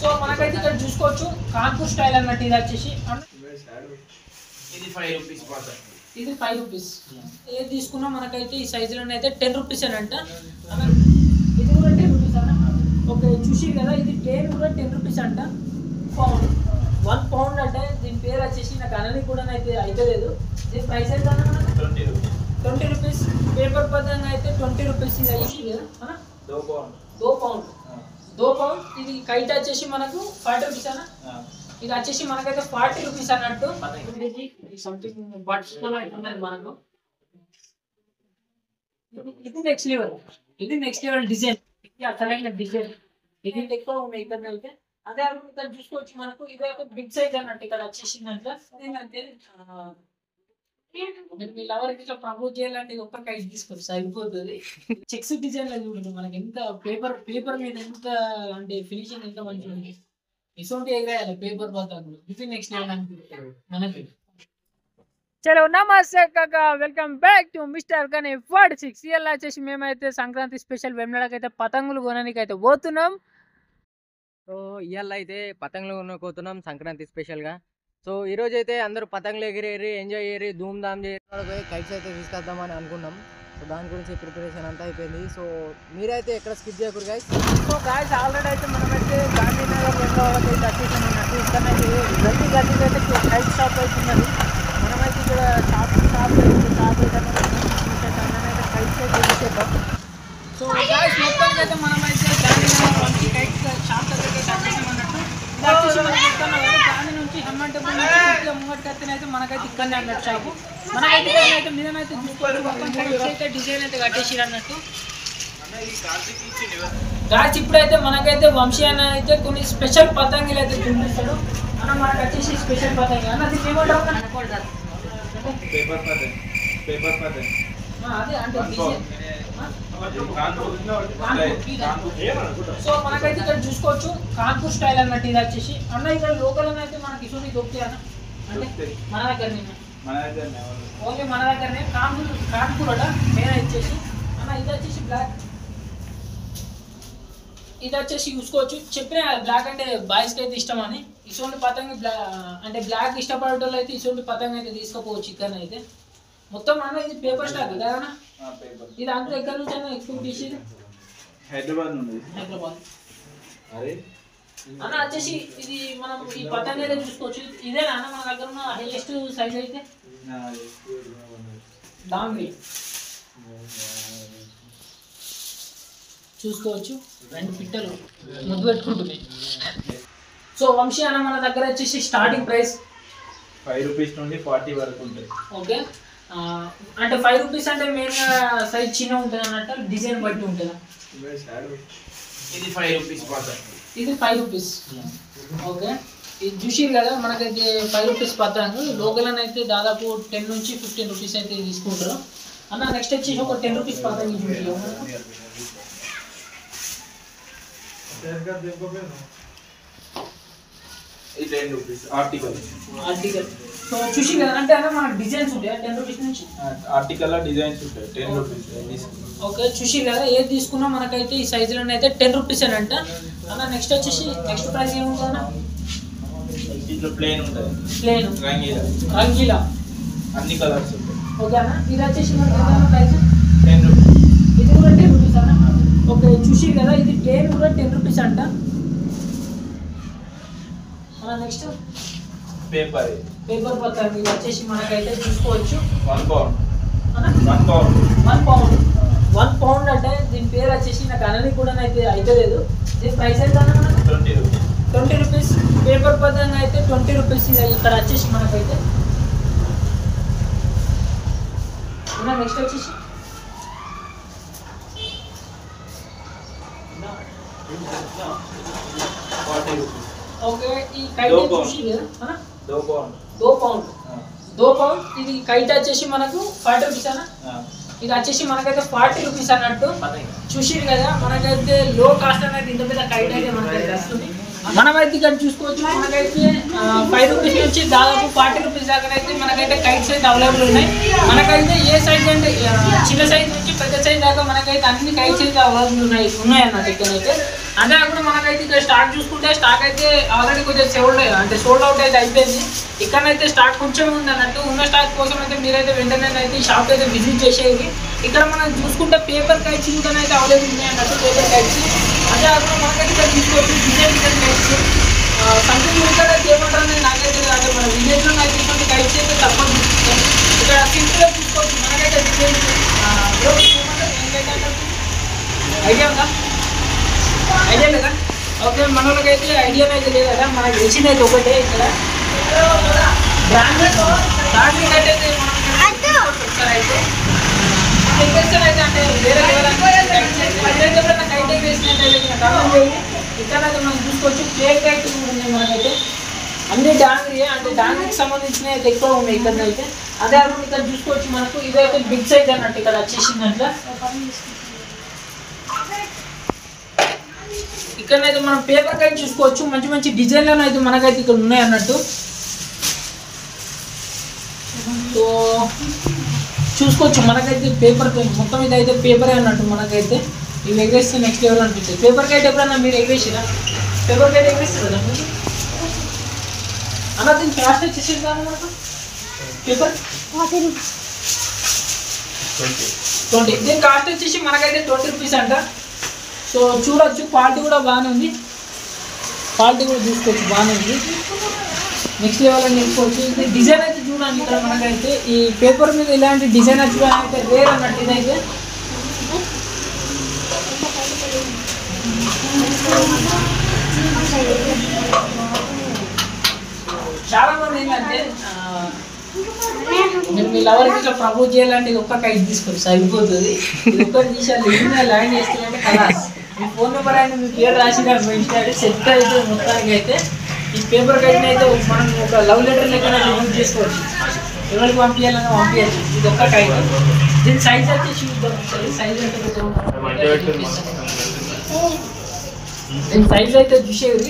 So మనకైతే ఇక్కడ చూసుకోవచ్చు కాన్పూర్ స్టైల్ అన్నట్టు ఇది వచ్చేసి ఇది 5 రూపీస్ పాత. ఇది 5 రూపీస్. ఏది తీసుకున్నా మనకైతే ఈ సైజులోనే అయితే 10 రూపీస్ అని అంట. ఇది కూడా 10 రూపీస్ అన్న. ఓకే చూసి కదా ఇది ప్లేన్ కూడా 10 రూపీస్ అంట. పౌండ్ 1 పౌండ్ అంటే దీని పేరు వచ్చేసి నాకు అనని కూడా అయితే లేదు. దీని ప్రైస్ ఎంత అన్న? 20 రూపీస్. పేపర్ పదంగా అయితే 20 రూపీస్ ఇది అయ్యి కదా అన్న. 2 పౌండ్. 2 పౌండ్. ఇది కైట్ వచ్చేసి మనకు 40 రూపీస్ అన్న. ఇది వచ్చేసి మనకైతే 40 రూపీస్ అన్నట్టు. సంథింగ్ బట్స్ మనకు ఇది నెక్స్ట్ లెవెల్. ఇది నెక్స్ట్ లెవెల్ డిజైన్. ఇది అసలైన డిజైన్. ఇది ఎక్కువ ఉన్నాయి ఇక్కడ అయితే. అదే ఇక్కడ చూసుకోవచ్చు మనకు ఇది ఒక బిగ్ సైజ్ అన్నట్టు ఇక్కడ వచ్చేసిందంటే ఏంటంటే మీ లవర్ ఇట్లా ప్రపోజ్ చేయాలంటే ఒక్క కైట్ తీసుకోవచ్చు సరిపోతుంది. చెక్స్ డిజైన్ లో చూడండి మనకి ఎంత పేపర్ మీద ఎంత అంటే ఫినిషింగ్ ఎంత మంచిగా ఉంది. ఇసోంటి ఎగరేయాలి పేపర్ పతాకులు. ఇది నెక్స్ట్ లెవెల్ అనుకుంటారు మనకి. చలో నమస్తే కాక, వెల్కమ్ బ్యాక్ టు మిస్టర్ కానీ 46. ఇవాళ వచ్చేసి మేమైతే సంక్రాంతి స్పెషల్ వెమ్లాడకి అయితే పతంగులు కొనడానికి అయితే పోతున్నాం. సో ఇవాళ అయితే పతంగులు కొనుక్కోతున్నాం సంక్రాంతి స్పెషల్గా. సో ఈరోజు అయితే అందరూ పతంగులు ఎగిరేరి ఎంజాయ్ చేయరి ధూమ్ ధామ్ చేయరి కైట్స్ అయితే తీసుకొద్దామని అనుకున్నాం. సో దాని గురించి ప్రిపరేషన్ అంతా అయిపోయింది. సో మీరైతే ఎక్కడ స్కిప్ చేయకూడదు గైస్. సో గాయస్ ఆల్రెడీ అయితే మనమైతే గాంధీనగర్ వెమ్లాడకి అయితే వచ్చేసాం అన్నట్టు. ఇక్కడైతే గల్లీకి అయితే కైట్ షాప్ అయితే ఉన్నది. మనమైతే ఇక్కడ షాప్ అయితే అయితే కైట్స్ అయితే చేసేద్దాం. సో గాయస్ మొత్తానికి అయితే మనమైతే గాంధీనగర్ నుంచి కైట్ షాప్ దగ్గరికి అయితే వచ్చేసాం అన్నట్టు. గాంధీ నుంచి హనుమాన్ టెంపుల్ నుంచి ముంగటికి అయితే మనకైతే ఇక్కడనే అన్నట్టు షాపు. మనకైతే అయితే మీదనైతే చూసుకోవాలి మొత్తం కైట్స్ అయితే డిజైన్ అయితే కట్టేసిరు అన్నట్టు. గాయస్ ఇప్పుడైతే మనకైతే వంశీ అన్న అయితే కొన్ని స్పెషల్ పతంగిలు అయితే చూపిస్తాడు అన్న. మనకు వచ్చేసి స్పెషల్ పతంగి అన్న అది ఏమంటారు? అదే అంటే సో మనకైతే ఇక్కడ చూసుకోవచ్చు కాన్పూర్ స్టైల్ అన్నట్టు ఇది వచ్చేసి అన్న. ఇక్కడ లోకల్ అయితే మనకి ఇటువంటి దొరుకుతాయి అన్న. అంటే మన దగ్గరనే ఓన్లీ మన దగ్గరనే కాన్పూర్ అట మెయిన్ వచ్చేసి అన్న. ఇది వచ్చేసి బ్లాక్. ఇది వచ్చేసి చూసుకోవచ్చు చెప్పిన బ్లాక్ అంటే బాయ్స్కి అయితే ఇష్టం అని. ఇటువంటి పతంగి అంటే బ్లాక్ ఇష్టపడే వాళ్ళు అయితే ఇటువంటి పతంగి అయితే తీసుకోపోవచ్చు. ఇక్కడ అయితే మొత్తం అన్న ఇది పేపర్ స్టాక్ కదా అన్న. ఇది అంత ఎక్కడి నుంచి అన్న ఎక్స్పోర్ట్ చేసేది? హైదరాబాద్ నుండి. హైదరాబాద్ అన్న వచ్చేసి ఇది మనం ఈ పతంగి అయితే చూసుకోవచ్చు. ఇదేనా అన్న మన దగ్గర ఉన్న హైయెస్ట్ సైజ్ అయితే? దాంగి చూసుకోవచ్చు 2 పిట్టలు ముద్దు పెట్టుకుంటుంది. సో వంశీ అన్న మన దగ్గర వచ్చేసి స్టార్టింగ్ ప్రైస్ 5 రూపీస్ నుండి 40 వరకు ఉంటుంది. ఓకే అంటే 5 రూపీస్ అంటే మెయిన్గా సైజ్ చిన్న ఉంటుంది అన్నట్టు, డిజైన్ బట్టి ఉంటుందా? ఇది 5 రూపీస్ పాత. ఇది 5 రూపీస్. ఓకే ఇది చూసిరు కదా మనకైతే 5 రూపీస్ పతంగు. లోకల్ అని అయితే దాదాపు 10 నుంచి 15 రూపీస్ అయితే తీసుకుంటారు అన్న. నెక్స్ట్ వచ్చేసి ఒక 10 రూపీస్ పతంగు చూపించాము. ఇది 10 రూపీస్ ఆర్టికల్. సో చూసి కదా అంటే అన్న మనకు డిజైన్స్ ఉంటాయి 10 రూపీస్ నుంచి. ఆర్టికల్ డిజైన్స్ ఉంటాయి 10 రూపీస్. ఓకే చూసి కదా ఏది తీసుకున్నా మనకైతే ఈ సైజులోనే అయితే 10 రూపీస్ అని అంట అన్న. నెక్స్ట్ వచ్చేసి నెక్స్ట్ ప్రైస్ ఏముంటుంది అన్న? దీంట్లో ప్లేన్ ఉంటుంది, ప్లేన్ రంగీలా అన్ని కలర్స్ ఉంటాయి. ఓకే అన్న. ఇది వచ్చేసి మనకి ప్రైస్ 10 రూపీస్. ఇది కూడా 10 రూపీస్ అన్న. ఓకే చూసి కదా ఇది ప్లేన్ కూడా 10 రూపీస్ అంట. నెక్స్ట్ పేపర్ పతంగి ఇది వచ్చేసి మనకైతే చూసుకోవచ్చు 1 పౌండ్. 1 పౌండ్. 1 పౌండ్ అంటే దీని పేరు వచ్చేసి నాకు అనని కూడా అయితే లేదు. దీని ప్రైస్ ఎంత అన్న? 20 రూపీస్. 20 రూపీస్. పేపర్ పతంగా అయితే 20 రూపీస్ ఇక్కడ వచ్చేసి మనకైతే అన్న. నెక్స్ట్ వచ్చేసి ఓకే ఈ కైట్ చూసి అన్న 2 పౌండ్. 2 పౌండ్. ఇది కైట్ వచ్చేసి మనకు 40 రూపీస్ అన్న. ఇది వచ్చేసి మనకైతే 40 రూపీస్ అన్నట్టు. చూసిరు కదా మనకైతే లో కాస్ట్ అనేది ఇంత పెద్ద కైట్ అయితే మనకైతే వస్తుంది. మనమైతే ఇక్కడ చూసుకోవచ్చు మనకైతే 5 రూపీస్ నుంచి దాదాపు 40 రూపీస్ దాకా అయితే మనకైతే కైట్స్ అయితే అవైలబుల్ ఉన్నాయి. మనకైతే ఏ సైజ్ అంటే చిన్న సైజ్ నుంచి పెద్ద సైజ్ దాకా మనకైతే అన్ని కైట్స్ అయితే అవైలబుల్ ఉన్నాయి అన్నట్టు ఇక్కడైతే. అదే కాకుండా మనకైతే ఇక్కడ స్టాక్ చూసుకుంటే స్టాక్ అయితే ఆల్రెడీ కొంచెం సోల్డ్ అవుట్ అయితే అయిపోయింది. ఇక్కడైతే స్టాక్ కొంచెం ఉంది అన్నట్టు. ఉన్న స్టాక్ కోసం అయితే మీరైతే వెంటనే అయితే ఈ షాప్ అయితే విజిట్ చేసేది. ఇక్కడ మనం చూసుకుంటే పేపర్ కైట్స్ కూడా అయితే అవైలబుల్ ఉన్నాయి అన్నట్టు, పేపర్ కైట్స్. అదే కాకుండా మనకైతే ఇక్కడ తీసుకోవచ్చు డిజైన్ కైట్స్. సంథింగ్ ఇక్కడ ఏమంటారు నాకైతే అంటే మన విలేజ్లో అయితే ఇటువంటి కైట్స్ అయితే తక్కువ చూపిస్తాం. ఇక్కడ సింపుల్గా చూసుకోవచ్చు. మనకైతే డిజైన్ ఐడియా ఉందా? ఐడియా లేదా? ఓకే, మన వాళ్ళకైతే ఐడియా అయితే లేదు కదా. మనకి తెలిసింది అయితే ఒకటే ఇక్కడ బ్రాండెడ్ అయితే మనం ఒకసారి అయితే ఇంకెక్షన్ అయితే అంటే వేరే ఎప్పుడైనా కైట్ వేసినట్టయితే ఇక్కడైతే మనం చూసుకోవచ్చు. ప్లే కైట్ ఉన్నాయి మనకైతే అన్ని డాంగ్రీ అంటే డాంగ్రీకి సంబంధించిన అయితే ఎక్కువ ఉన్నాయి ఇక్కడ అయితే. అదే కాకుండా ఇక్కడ చూసుకోవచ్చు మనకు ఇదైతే బిగ్ సైజ్ అన్నట్టు ఇక్కడ వచ్చేసిందంటే. ఇక్కడైతే మనం పేపర్ కైట్ చూసుకోవచ్చు. మంచి మంచి డిజైన్లను అయితే మనకైతే ఇక్కడ ఉన్నాయి అన్నట్టు. సో చూసుకోవచ్చు మనకైతే పేపర్ మొత్తం ఇదైతే పేపరే అన్నట్టు. మనకైతే ఇవి ఎగరేస్తే నెక్స్ట్ లెవెల్ అనిపిస్తుంది. పేపర్ కైట్ ఎప్పుడన్నా మీరు ఎగరేసిరా? పేపర్ కైట్ ఎగరేస్తారు కదా మీరు అన్న. దీని కాస్ట్ వచ్చేసి మనకు పేపర్ 20. దీని కాస్ట్ వచ్చేసి మనకైతే 20 రూపీస్ అంట. సో చూడొచ్చు, క్వాలిటీ కూడా బాగానే ఉంది. క్వాలిటీ కూడా చూసుకోవచ్చు, బాగానే ఉంది. నెక్స్ట్ లెవెల్ అని చెప్పుకోవచ్చు. ఇది డిజైన్ అయితే చూడండి ఇక్కడ మనకైతే ఈ పేపర్ మీద ఇలాంటి డిజైన్ అయితే రేర్ అన్నట్టు. ఇదైతే చాలా మంది ఏంటంటే మీరు మీ లవర్కి ఇట్లా ప్రపోజ్ చేయాలంటే ఇది ఒక్క కైట్ తీసుకోండి సరిపోతుంది. ఇది ఒక్కటి తీసాలి లైన్ వేసుకుంటే కదా. మీ ఫోన్ నెంబర్ అయినా మీ పేరు రాసి ఇన్స్టా సెట్ అయితే మొత్తానికి అయితే ఈ పేపర్ కైట్ని అయితే మనం ఒక లవ్ లెటర్ లెక్క యూజ్ చేసుకోవచ్చు. ఎవరికి పంపించాలని పంపించచ్చు. ఇది ఒక్క కైట్. దీని సైజ్ వచ్చేసి సైజ్ అయితే దీని సైజ్ అయితే చూసేది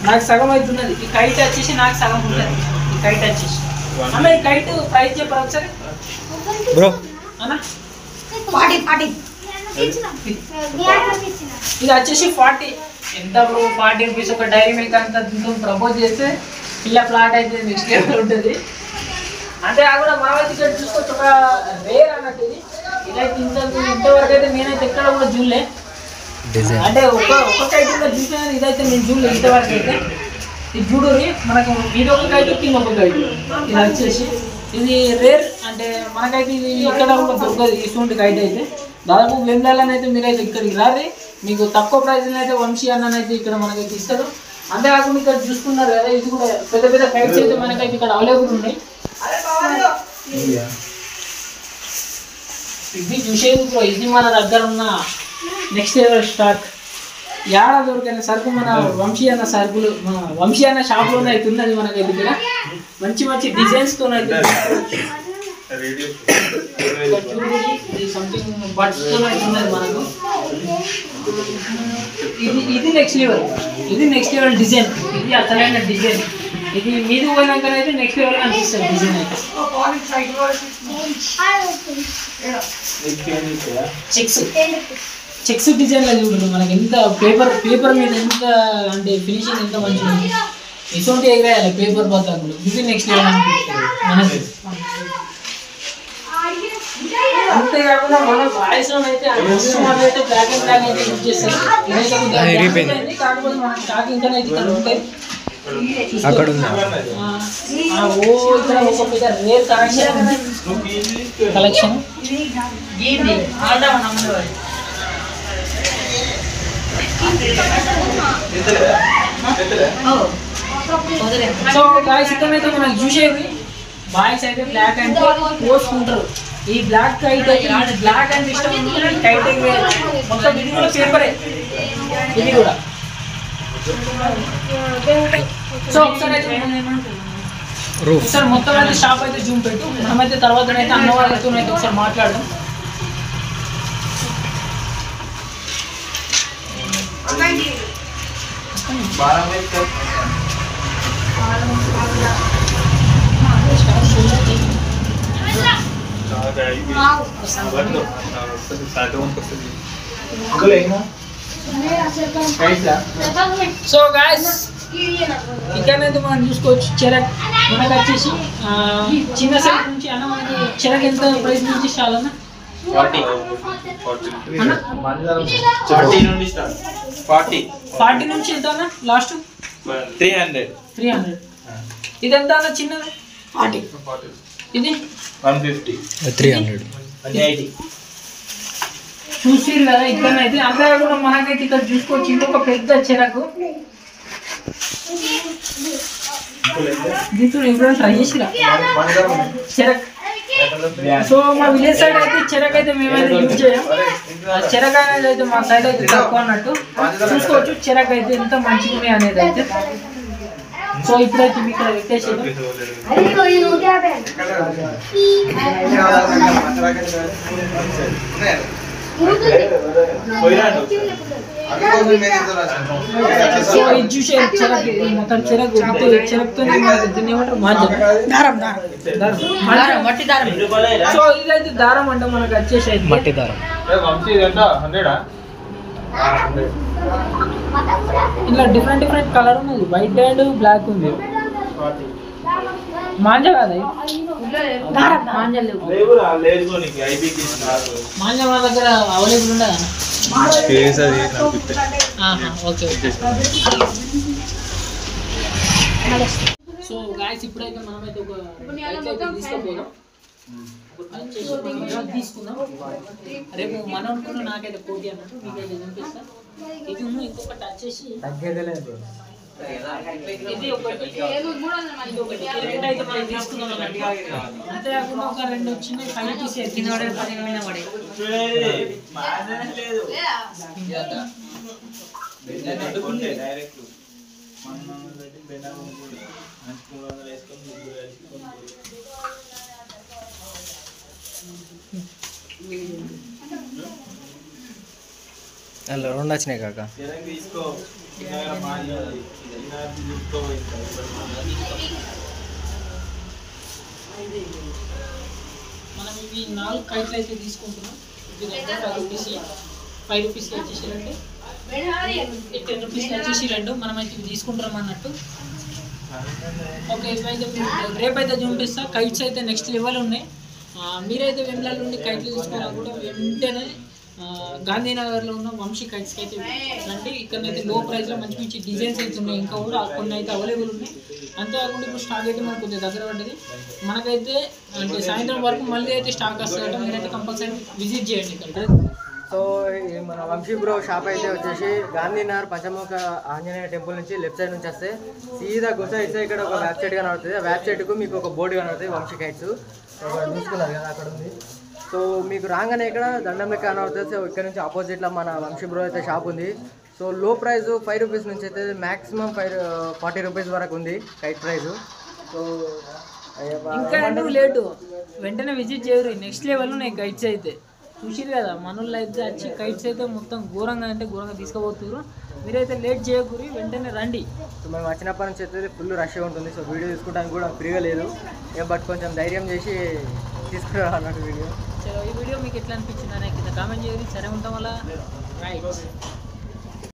నాకు సగం అవుతున్నది. ఈ కైట్ వచ్చేసి నాకు సగం ఉంటుంది. ఈ కైట్ వచ్చేసి అన్న ఈ కైట్ ప్రైస్ చెప్పారు ఒకసారి బ్రో అన్న. ఇది వచ్చేసి 40. ఎంత బ్రో 40 రూపీస్? ఒక డైరీ మిల్క్ అంత ప్రపోజ్ చేస్తే పిల్ల ఫ్లాట్ అయితే నెక్స్ట్ లెవెల్ ఉంటుంది. అంటే అది కూడా మనమైతే ఇక్కడ చూసుకోవచ్చు. ఒక రేర్ అన్నట్టు ఇది. ఇదైతే ఇంతవరకు అయితే నేనైతే ఎక్కడ కూడా చూడలే. అంటే ఒక్క కైట్ కూడా చూసాను, ఇదైతే నేను చూడలేదు ఇంతవరకు అయితే. ఇది చూడరి మనకు ఇది ఒక కైట్ కింద ఒక కైట్. ఇది వచ్చేసి ఇది రేర్ అంటే మనకైతే ఇది ఇక్కడ కూడా దొరకదు ఇటువంటి కైట్ అయితే. దాదాపు వెమ్లాలని అయితే మీరైతే ఇక్కడికి రారి, మీకు తక్కువ ప్రైజ్లో అయితే వంశీ అన్న అయితే ఇక్కడ మనకైతే ఇస్తారు. అంతేకాకుండా ఇక్కడ చూసుకున్నారు కదా, ఇది కూడా పెద్ద పెద్ద కైట్స్ అయితే మనకైతే ఇక్కడ అవైలబుల్ ఉన్నాయి. ఇది చూసేది బ్రో, ఇది మన దగ్గర ఉన్న నెక్స్ట్ లెవెల్ స్టాక్. ఏడ దొరికిన సరుకు మన వంశీ అన్న సరుకులు, మన వంశీ అన్న షాప్లోనే అయితే ఉన్నది మనకైతే ఇక్కడ. మంచి మంచి డిజైన్స్తో అయితే సంథింగ్ బడ్స్తో అయితే ఉన్నది మనకు. ఇది నెక్స్ట్ లెవెల్, ఇది నెక్స్ట్ లెవెల్ డిజైన్. ఇది అసలైన డిజైన్. ఇది మీది పోయినాకనైతే నెక్స్ట్ లెవెల్ అనిపిస్తుంది డిజైన్ అయితే. చెక్స్ డిజైన్లో చూడండి మనకి ఎంత పేపర్ మీద ఎంత అంటే ఫినిషింగ్ ఎంత మంచిగా ఉంది. ఇటువంటి ఎగరాయాలి పేపర్ బతాకులు. ఇది నెక్స్ట్ లెవెల్ అనిపిస్తుంది మనకి. అంతేకాకుండా మన వాయిస్లో అయితే అయితే బ్లాక్ అండ్ బ్లాక్ అయితే యూజ్ చేస్తారు. కాకపోతే మన స్టాక్ ఇంకా అయితే ఇక్కడ ఉంటాయి. అక్కడ ఒక పెద్ద రేర్ కలెక్షన్. సో గాయ్స్ ఇక్కడైతే మనకు చూసేవి బాయ్స్ అయితే బ్లాక్ అంటే పోసుకుంటారు. ఈ బ్లాక్ కైట్ బ్లాక్ అంటే ఇష్టం కైట్ మొత్తం ఇది కూడా పేపరే. ఇది కూడా సో ఒకసారి మొత్తం అయితే షాప్ అయితే జూమ్ పెట్టు. మనమైతే తర్వాత అయితే అన్న వాళ్ళతో అయితే ఒకసారి మాట్లాడదాం. సో గాయస్ ఇక్కడైతే మనం చూసుకోవచ్చు చెరక్ మనకు వచ్చేసి చిన్న సైజ్ నుంచి అన్న మనకి చెరక్ ఎంత ప్రైస్ నుంచి స్టార్ట్ అన్న 40 నుంచి ఎంత అన్న లాస్ట్ 300 ఇది ఎంత అన్న చిన్నది 40 ఇది 150 300 చూసిరు కదా ఇక్కడైతే అంతే కూడా మనకైతే ఇక్కడ చూసుకోవచ్చు ఇంకొక పెద్ద చెరకు దీంతో ఎప్పుడైనా ట్రై చేసిరా చెరక్ సో మా విలేజ్ సైడ్ అయితే చెరక్ అయితే మేమైతే యూజ్ చేయం చెరక్ అనేది అయితే మా సైడ్ అయితే తక్కువ అన్నట్టు చూసుకోవచ్చు చెరక్ అయితే ఎంత మంచిగా ఉన్నాయి అనేది అయితే సో ఇప్పుడైతే మీకు ఇక్కడ పెట్టేసి సో ఇది చూసారు చెరకు మొత్తం చెరకు చెరకుతో దీన్ని ఏమంటారు మట్టి దారం సో ఇదైతే దారం అంటే మనకు వచ్చేసి మట్టి దారం ఇలా డిఫరెంట్ కలర్ ఉన్నది వైట్ అండ్ బ్లాక్ ఉంది మాంజా కాదా మాంజా మన దగ్గర అవైలబుల్ ఉండదా ఓకే సో గాయస్ ఇప్పుడైతే మనమైతే ఒక తీసుకుపోదాం తీసుకుందాం రేపు మనం అనుకున్న నాకైతే పోటీ అన్నట్టు మీకైతే చూపిస్తా ఇది ఇంకొకటి వచ్చేసి ఇది ఒకటి రెండైతే మనం తీసుకుందాం అన్నట్టు అంతేకాకుండా ఒక 2 వచ్చినాయి 5 తీసి కింద పడే 10 మీద పడే అలా 2 వచ్చినాయి కాక మనం ఇవి 4 కైట్లు అయితే తీసుకుంటున్నాం ఇది 5 రూపీస్ వచ్చేసి 2 10 రూపీస్ వచ్చేసి 2 మనమైతే ఇవి తీసుకుంటాం అన్నట్టు ఓకే ఇవైతే రేపైతే చూపిస్తా కైట్స్ అయితే నెక్స్ట్ లెవెల్ ఉన్నాయి మీరైతే వెమ్లాల నుండి కైట్లు తీసుకోవాలా కూడా వెంటనే గాంధీనగర్లో ఉన్న వంశీ కైట్స్కి అయితే రండి ఇక్కడైతే లో ప్రైస్లో మంచి డిజైన్స్ అయితే ఉన్నాయి ఇంకా కూడా కొన్ని అయితే అవైలబుల్ ఉన్నాయి అంతేకాకుండా ఇప్పుడు స్టాక్ అయితే మనకు కొద్దిగా దగ్గర పడ్డది మనకైతే అంటే సాయంత్రం వరకు మళ్ళీ అయితే స్టాక్ వస్తుందట మీరైతే కంపల్సరీ విజిట్ చేయండి ఇక్కడ సో మన వంశీ బ్రో షాప్ అయితే వచ్చేసి గాంధీనగర్ పంచముఖ ఆంజనేయ టెంపుల్ నుంచి లెఫ్ట్ సైడ్ నుంచి వస్తే సీదా గుసైతే ఇక్కడ ఒక వెబ్సైట్ కనబడుతుంది ఆ వెబ్సైట్కు మీకు ఒక బోర్డు కనబడుతుంది వంశీ కైట్స్ చూసుకున్నారు కదా అక్కడ ఉంది సో మీకు రాగానే ఇక్కడ దండం లెక్క కనబడుతుంది సో ఇక్కడ నుంచి ఆపోజిట్లో మన వంశీ బ్రో అయితే షాప్ ఉంది సో లో ప్రైస్ 5 రూపీస్ నుంచి అయితే మ్యాక్సిమం 40 రూపీస్ వరకు ఉంది కైట్ ప్రైస్ సో ఇంకా ఎందుకు లేటు వెంటనే విజిట్ చేయరు నెక్స్ట్ లెవెల్ ఉన్నాయి కైట్స్ అయితే చూసిరు కదా మనోళ్ళు అయితే వచ్చి కైట్స్ అయితే మొత్తం ఘోరంగా తీసుకుపోతున్నారు మీరైతే లేట్ చేయకూరి వెంటనే రండి సో మేము వచ్చినప్పటి నుంచి అయితే ఫుల్ రష్గా ఉంటుంది సో వీడియో తీసుకోవడానికి కూడా ఫ్రీగా లేదు బట్ కొంచెం ధైర్యం చేసి తీసుకురా అన్నట్టు వీడియో ఈ వీడియో మీకు ఎట్లా అనిపించింది అనేది కింద కామెంట్ చేయండి సరే ఉంటాం వల్ల రైట్